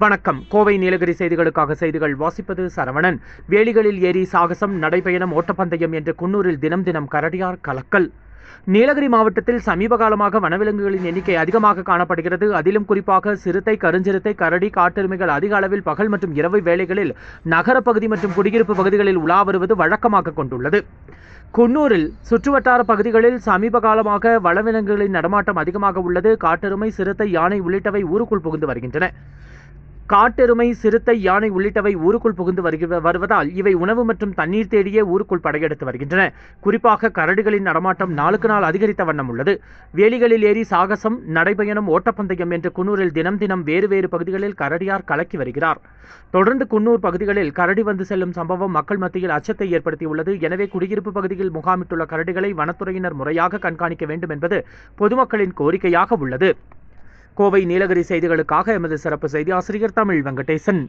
வணக்கம். கோவை நீலகிரி செய்திகளுக்காக செய்திகள் வாசிப்பது சரவணன். வேலிகளில் ஏறி சாகசம், நடைபயணம், ஓட்டப்பந்தயம் என்று குன்னூரில் தினம் தினம் கரடியார் கலக்கல். நீலகிரி மாவட்டத்தில் சமீப காலமாக வனவிலங்குகளின் எண்ணிக்கை அதிகமாக காணப்படுகிறது. அதிலும் குறிப்பாக சிறுத்தை, கருஞ்சிறுத்தை, கரடி, காட்டெருமைகள் அதிக அளவில் பகல் மற்றும் இரவு வேளைகளில் நகரப்பகுதி மற்றும் குடியிருப்பு பகுதிகளில் உலா வருவது வழக்கமாக கொண்டுள்ளது. குன்னூரில் சுற்றுவட்டார பகுதிகளில் சமீப காலமாக வனவிலங்குகளின் நடமாட்டம் அதிகமாக உள்ளது. காட்டெருமை, சிறுத்தை, யானை உள்ளிட்டவை ஊருக்குள் புகுந்து வருகின்றன. காட்டெருமை, சிறுத்தை, யானை உள்ளிட்டவை ஊருக்குள் புகுந்து வருவதால் இவை உணவு மற்றும் தண்ணீர் தேடியே ஊருக்குள் படையெடுத்து வருகின்றன. குறிப்பாக கரடிகளின் நடமாட்டம் நாளுக்கு நாள் அதிகரித்த வண்ணம் உள்ளது. வேலிகளில் ஏறி சாகசம், நடைபயணம், ஓட்டப்பந்தயம் என்று குன்னூரில் தினம் தினம் வேறு பகுதிகளில் கரடியார் கலக்கி வருகிறார். தொடர்ந்து குன்னூர் பகுதிகளில் கரடி வந்து செல்லும் சம்பவம் மக்கள் மத்தியில் அச்சத்தை ஏற்படுத்தியுள்ளது. எனவே குடியிருப்பு பகுதியில் முகாமிட்டுள்ள கரடிகளை வனத்துறையினர் முறையாக கண்காணிக்க வேண்டும் என்பது பொதுமக்களின் கோரிக்கையாக உள்ளது. கோவை நீலகிரி செய்திகளுக்காக எமது சிறப்பு செய்தி ஆசிரியர் தமிழ் வெங்கடேசன்.